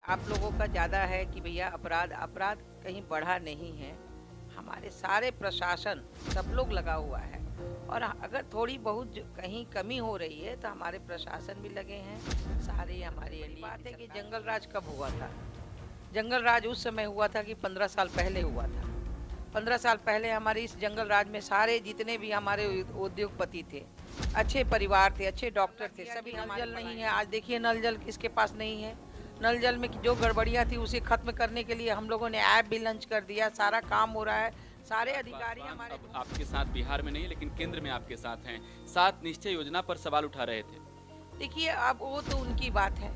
आप लोगों का ज़्यादा है कि भैया अपराध अपराध कहीं बढ़ा नहीं है। हमारे सारे प्रशासन सब लोग लगा हुआ है। और अगर थोड़ी बहुत कहीं कमी हो रही है तो हमारे प्रशासन भी लगे हैं। सारे हमारी एनडीए बात है कि जंगल राज कब हुआ था। जंगल राज उस समय हुआ था कि 15 साल पहले हुआ था। 15 साल पहले हमारे इस जंगल राज में सारे जितने भी हमारे उद्योगपति थे, अच्छे परिवार थे, अच्छे डॉक्टर थे, सभी नल जल नहीं है। आज देखिए नल जल किसके पास नहीं है। नल जल में जो गड़बड़ियाँ थी उसे खत्म करने के लिए हम लोगों ने ऐप भी लॉन्च कर दिया। सारा काम हो रहा है। सारे अधिकारी हमारे अब आपके साथ बिहार में नहीं लेकिन केंद्र में आपके साथ हैं। 7 निश्चय योजना पर सवाल उठा रहे थे। देखिए अब वो तो उनकी बात है।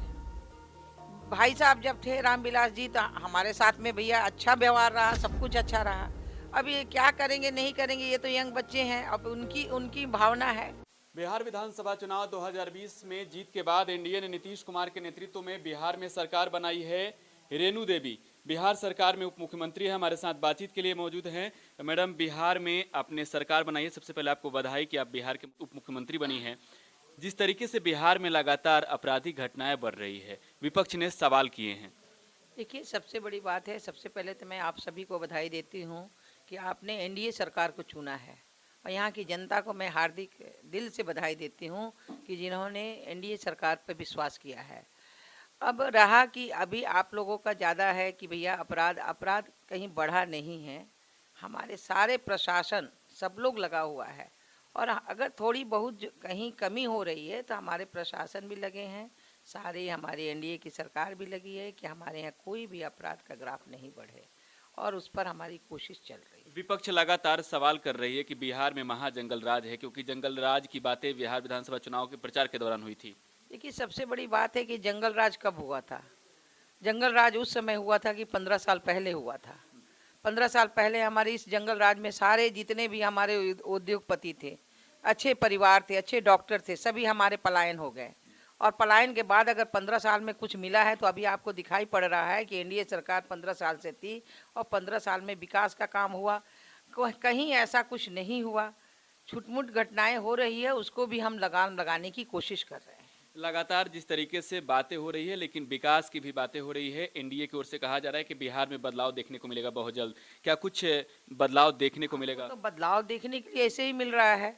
भाई साहब जब थे रामविलास जी तो हमारे साथ में भैया अच्छा व्यवहार रहा, सब कुछ अच्छा रहा। अब ये क्या करेंगे नहीं करेंगे, ये तो यंग बच्चे हैं। अब उनकी उनकी भावना है। बिहार विधानसभा चुनाव 2020 में जीत के बाद एनडीए ने नीतीश कुमार के नेतृत्व में बिहार में सरकार बनाई है। रेणु देवी बिहार सरकार में उप मुख्यमंत्री है, हमारे साथ बातचीत के लिए मौजूद हैं। मैडम, बिहार में आपने सरकार बनाई है, सबसे पहले आपको बधाई कि आप बिहार के उप मुख्यमंत्री बनी हैं। जिस तरीके से बिहार में लगातार आपराधिक घटनाएं बढ़ रही है, विपक्ष ने सवाल किए हैं। देखिए सबसे बड़ी बात है, सबसे पहले तो मैं आप सभी को बधाई देती हूँ कि आपने एनडीए सरकार को चुना है। और यहाँ की जनता को मैं हार्दिक दिल से बधाई देती हूँ कि जिन्होंने एनडीए सरकार पर विश्वास किया है। अब रहा कि अभी आप लोगों का ज़्यादा है कि भैया अपराध अपराध कहीं बढ़ा नहीं है। हमारे सारे प्रशासन सब लोग लगा हुआ है। और अगर थोड़ी बहुत कहीं कमी हो रही है तो हमारे प्रशासन भी लगे हैं। सारे हमारी एनडीए की सरकार भी लगी है कि हमारे यहाँ कोई भी अपराध का ग्राफ नहीं बढ़े, और उस पर हमारी कोशिश चल रही है। विपक्ष लगातार सवाल कर रही है कि बिहार में महाजंगल राज है, क्योंकि जंगल राज की बातें बिहार विधानसभा चुनाव के प्रचार के दौरान हुई थी। देखिए सबसे बड़ी बात है कि जंगल राज कब हुआ था। जंगल राज उस समय हुआ था कि 15 साल पहले हुआ था। 15 साल पहले हमारे इस जंगल राज में सारे जितने भी हमारे उद्योगपति थे, अच्छे परिवार थे, अच्छे डॉक्टर थे, सभी हमारे पलायन हो गए। और पलायन के बाद अगर 15 साल में कुछ मिला है तो अभी आपको दिखाई पड़ रहा है कि एनडीए सरकार 15 साल से थी और 15 साल में विकास का काम हुआ। कहीं ऐसा कुछ नहीं हुआ। छुटमुट घटनाएं हो रही है, उसको भी हम लगाम लगाने की कोशिश कर रहे हैं। लगातार जिस तरीके से बातें हो रही है, लेकिन विकास की भी बातें हो रही है। एनडीए की ओर से कहा जा रहा है कि बिहार में बदलाव देखने को मिलेगा बहुत जल्द। क्या कुछ बदलाव देखने को मिलेगा? तो बदलाव देखने के लिए ऐसे ही मिल रहा है।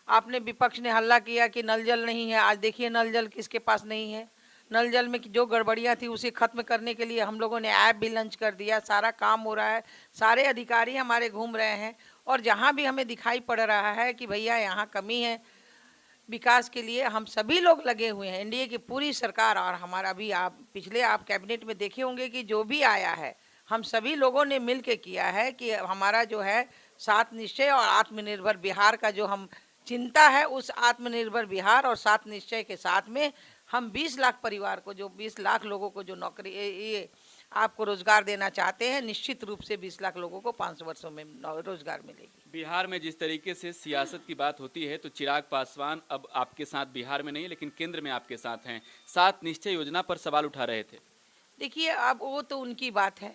आपने विपक्ष ने हल्ला किया कि नल जल नहीं है। आज देखिए नल जल किसके पास नहीं है। नल जल में जो गड़बड़ियाँ थी उसे खत्म करने के लिए हम लोगों ने ऐप भी लॉन्च कर दिया। सारा काम हो रहा है। सारे अधिकारी हमारे घूम रहे हैं। और जहाँ भी हमें दिखाई पड़ रहा है कि भैया यहाँ कमी है, विकास के लिए हम सभी लोग लगे हुए हैं। एनडीए की पूरी सरकार और हमारा भी, आप पिछले आप कैबिनेट में देखे होंगे कि जो भी आया है हम सभी लोगों ने मिल के किया है कि हमारा जो है 7 निश्चय और आत्मनिर्भर बिहार का जो हम चिंता है, उस आत्मनिर्भर बिहार और 7 निश्चय के साथ में हम 20 लाख परिवार को, जो 20 लाख लोगों को जो नौकरी ये आपको रोजगार देना चाहते हैं, निश्चित रूप से 20 लाख लोगों को 5 वर्षों में रोजगार मिलेगी। बिहार में जिस तरीके से सियासत की बात होती है, तो चिराग पासवान अब आपके साथ बिहार में नहीं लेकिन केंद्र में आपके साथ हैं। 7 निश्चय योजना पर सवाल उठा रहे थे। देखिए अब वो तो उनकी बात है।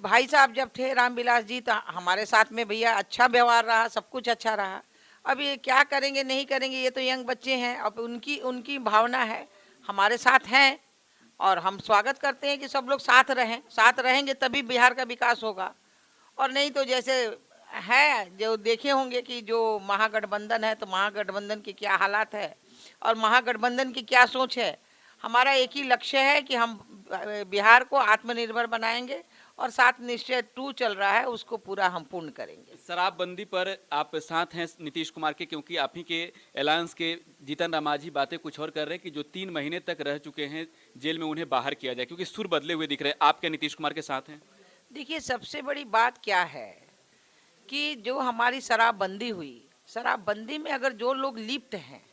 भाई साहब जब थे रामविलास जी तो हमारे साथ में भैया अच्छा व्यवहार रहा, सब कुछ अच्छा रहा। अब ये क्या करेंगे नहीं करेंगे, ये तो यंग बच्चे हैं। अब उनकी उनकी भावना है, हमारे साथ हैं। और हम स्वागत करते हैं कि सब लोग साथ रहें। साथ रहेंगे तभी बिहार का विकास होगा। और नहीं तो जैसे है, जो देखे होंगे कि जो महागठबंधन है, तो महागठबंधन की क्या हालात है और महागठबंधन की क्या सोच है। हमारा एक ही लक्ष्य है कि हम बिहार को आत्मनिर्भर बनाएंगे और 7 निश्चय 2 चल रहा है, उसको पूरा हम पूर्ण करेंगे। शराबबंदी पर आप साथ हैं नीतीश कुमार के, क्योंकि आप ही के अलायंस के जीतन राम मांझी बातें कुछ और कर रहे हैं कि जो 3 महीने तक रह चुके हैं जेल में, उन्हें बाहर किया जाए, क्योंकि सुर बदले हुए दिख रहे हैं। आप क्या नीतीश कुमार के साथ हैं? देखिए सबसे बड़ी बात क्या है कि जो हमारी शराबबंदी हुई, शराबबंदी में अगर जो लोग लिप्त हैं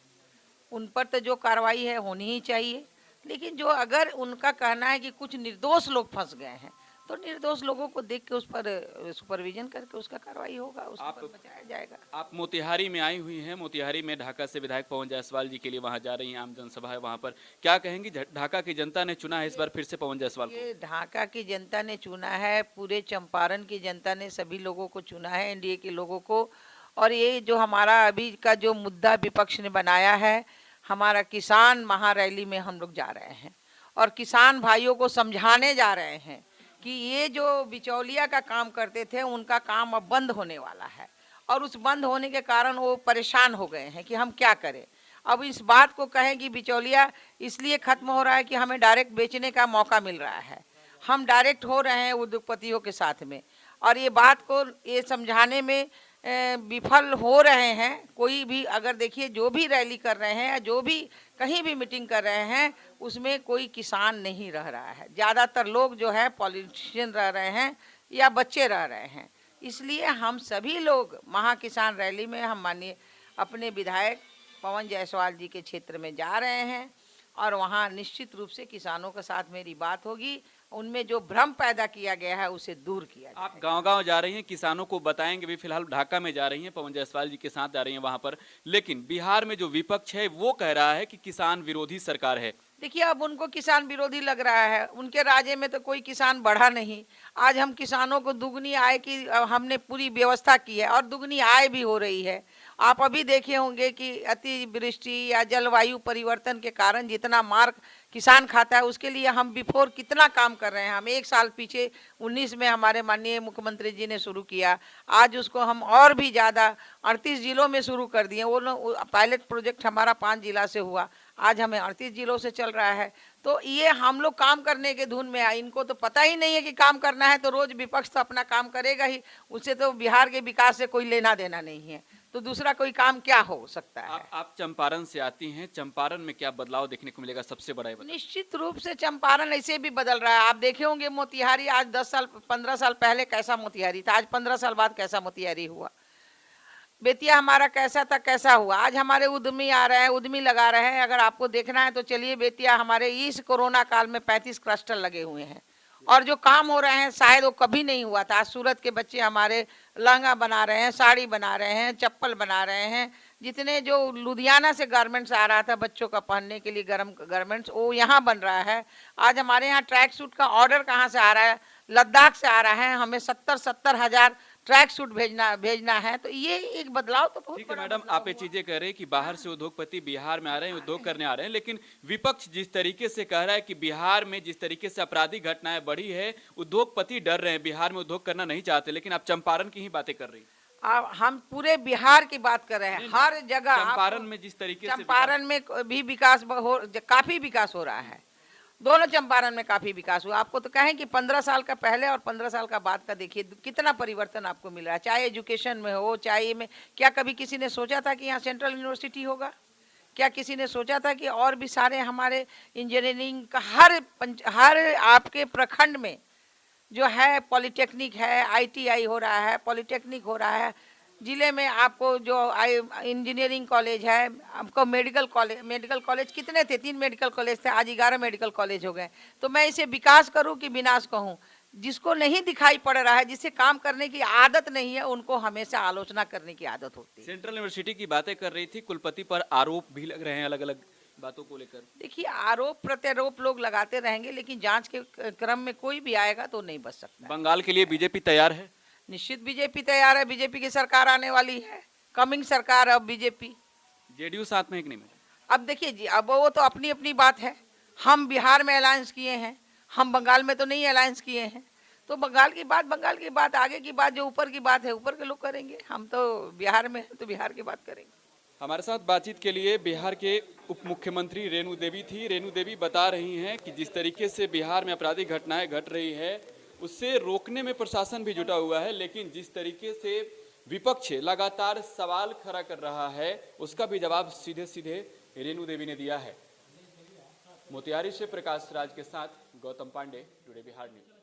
उन पर तो जो कार्रवाई है होनी ही चाहिए। लेकिन जो अगर उनका कहना है कि कुछ निर्दोष लोग फंस गए हैं, तो निर्दोष लोगों को देख के उस पर सुपरविजन करके उसका कार्रवाई होगा, उस पर बचाया जाएगा। आप मोतिहारी में आई हुई हैं। मोतिहारी में ढाका से विधायक पवन जायसवाल जी के लिए वहां जा रही हैं, आम जनसभा है वहां पर। क्या कहेंगी, ढाका की जनता ने चुना है इस बार फिर से पवन जायसवाल को? ये ढाका की जनता ने चुना है, पूरे चंपारण की जनता ने सभी लोगों को चुना है, एनडीए के लोगों को। और ये जो हमारा अभी का जो मुद्दा विपक्ष ने बनाया है, हमारा किसान महारैली में हम लोग जा रहे हैं। और किसान भाइयों को समझाने जा रहे हैं कि ये जो बिचौलिया का काम करते थे उनका काम अब बंद होने वाला है, और उस बंद होने के कारण वो परेशान हो गए हैं कि हम क्या करें। अब इस बात को कहें कि बिचौलिया इसलिए खत्म हो रहा है कि हमें डायरेक्ट बेचने का मौका मिल रहा है, हम डायरेक्ट हो रहे हैं उद्योगपतियों के साथ में, और ये बात को ये समझाने में विफल हो रहे हैं। कोई भी अगर देखिए जो भी रैली कर रहे हैं या जो भी कहीं भी मीटिंग कर रहे हैं उसमें कोई किसान नहीं रह रहा है, ज़्यादातर लोग जो है पॉलिटिशियन रह रहे हैं या बच्चे रह रहे हैं। इसलिए हम सभी लोग महाकिसान रैली में हम माननीय अपने विधायक पवन जायसवाल जी के क्षेत्र में जा रहे हैं, और वहाँ निश्चित रूप से किसानों के साथ मेरी बात होगी, उनमें जो भ्रम पैदा किया गया है उसे दूर किया जाए। आप गांव-गांव जा रही हैं, किसानों को बताएंगे भी। फिलहाल ढाका में जा रही हैं, पवन जायसवाल जी के साथ जा रही हैं वहां पर, लेकिन बिहार में जो विपक्ष है वो कह रहा है कि किसान विरोधी सरकार है। देखिए अब उनको किसान विरोधी लग रहा है, उनके राज्य में तो कोई किसान बढ़ा नहीं। आज हम किसानों को दुगनी आय की हमने पूरी व्यवस्था की है और दुगनी आय भी हो रही है। आप अभी देखे होंगे कि अतिवृष्टि या जलवायु परिवर्तन के कारण जितना मार किसान खाता है उसके लिए हम बिफोर कितना काम कर रहे हैं। हम एक साल पीछे 19 में हमारे माननीय मुख्यमंत्री जी ने शुरू किया, आज उसको हम और भी ज़्यादा 38 जिलों में शुरू कर दिए। वो पायलट प्रोजेक्ट हमारा 5 जिला से हुआ, आज हमें 38 जिलों से चल रहा है। तो ये हम लोग काम करने के धुन में आए, इनको तो पता ही नहीं है कि काम करना है, तो रोज विपक्ष तो अपना काम करेगा ही, उससे तो बिहार के विकास से कोई लेना देना नहीं है, तो दूसरा कोई काम क्या हो सकता है। आप चंपारण से आती हैं, चंपारण में क्या बदलाव देखने को मिलेगा? सबसे बड़ा बदलाव निश्चित रूप से चंपारण ऐसे भी बदल रहा है। आप देखे होंगे मोतिहारी आज 10 साल 15 साल पहले कैसा मोतिहारी था, आज 15 साल बाद कैसा मोतिहारी हुआ। बेतिया हमारा कैसा था कैसा हुआ, आज हमारे उद्यमी आ रहे हैं, उद्यमी लगा रहे हैं। अगर आपको देखना है तो चलिए बेतिया हमारे इस कोरोना काल में 35 क्लस्टर लगे हुए हैं, और जो काम हो रहे हैं शायद वो कभी नहीं हुआ था। आज सूरत के बच्चे हमारे लहंगा बना रहे हैं, साड़ी बना रहे हैं, चप्पल बना रहे हैं। जितने जो लुधियाना से गारमेंट्स आ रहा था बच्चों का पहनने के लिए गर्म गारमेंट्स, वो यहाँ बन रहा है। आज हमारे यहाँ ट्रैक सूट का ऑर्डर कहाँ से आ रहा है? लद्दाख से आ रहा है। हमें 70 हज़ार ट्रैक सूट भेजना है। तो ये एक बदलाव तो बहुत ठीक है बड़ा मैडम, बदलाव आप ये चीजें कह रहे हैं कि बाहर से उद्योगपति बिहार में आ रहे हैं, उद्योग करने आ रहे हैं, लेकिन विपक्ष जिस तरीके से कह रहा है कि बिहार में जिस तरीके से आपराधिक घटनाएं बढ़ी है, उद्योगपति डर रहे हैं, बिहार में उद्योग करना नहीं चाहते, लेकिन आप चंपारण की ही बातें कर रही हैं। हम पूरे बिहार की बात कर रहे हैं। हर जगह चंपारण में जिस तरीके से चंपारण में भी विकास काफी विकास हो रहा है। दोनों चंपारण में काफी विकास हुआ। आपको तो कहें कि 15 साल का पहले और 15 साल का बाद का देखिए कितना परिवर्तन आपको मिल रहा है, चाहे एजुकेशन में हो, चाहे में। क्या कभी किसी ने सोचा था कि यहाँ सेंट्रल यूनिवर्सिटी होगा? क्या किसी ने सोचा था कि और भी सारे हमारे इंजीनियरिंग का हर आपके प्रखंड में जो है पॉलिटेक्निक है, ITI हो रहा है, पॉलिटेक्निक हो रहा है। जिले में आपको जो इंजीनियरिंग कॉलेज है, आपको मेडिकल कॉलेज कितने थे? 3 मेडिकल कॉलेज थे, आज 11 मेडिकल कॉलेज हो गए। तो मैं इसे विकास करूं कि विनाश कहूं? जिसको नहीं दिखाई पड़ रहा है, जिसे काम करने की आदत नहीं है, उनको हमेशा आलोचना करने की आदत होती है। सेंट्रल यूनिवर्सिटी की बातें कर रही थी, कुलपति पर आरोप भी लग रहे हैं अलग अलग बातों को लेकर। देखिए आरोप प्रत्यारोप लोग लगाते रहेंगे, लेकिन जांच के क्रम में कोई भी आएगा तो नहीं बच सकता। बंगाल के लिए बीजेपी तैयार है? निश्चित बीजेपी तैयार है। बीजेपी की सरकार आने वाली है, कमिंग सरकार। अब बीजेपी जेडीयू साथ में है कि नहीं? अब देखिए जी, अब वो तो अपनी अपनी बात है। हम बिहार में अलायंस किए हैं, हम बंगाल में तो नहीं अलायंस किए हैं। तो बंगाल की बात, आगे की बात, जो ऊपर की बात है ऊपर के लोग करेंगे। हम तो बिहार में हैं तो बिहार की बात करेंगे। हमारे साथ बातचीत के लिए बिहार के उप मुख्यमंत्री रेणु देवी थी। रेणु देवी बता रही हैं कि जिस तरीके से बिहार में आपराधिक घटनाएं घट रही है उससे रोकने में प्रशासन भी जुटा हुआ है, लेकिन जिस तरीके से विपक्ष लगातार सवाल खड़ा कर रहा है उसका भी जवाब सीधे सीधे रेणु देवी ने दिया है। मोतिहारी से प्रकाश राज के साथ गौतम पांडे, टुडे बिहार न्यूज।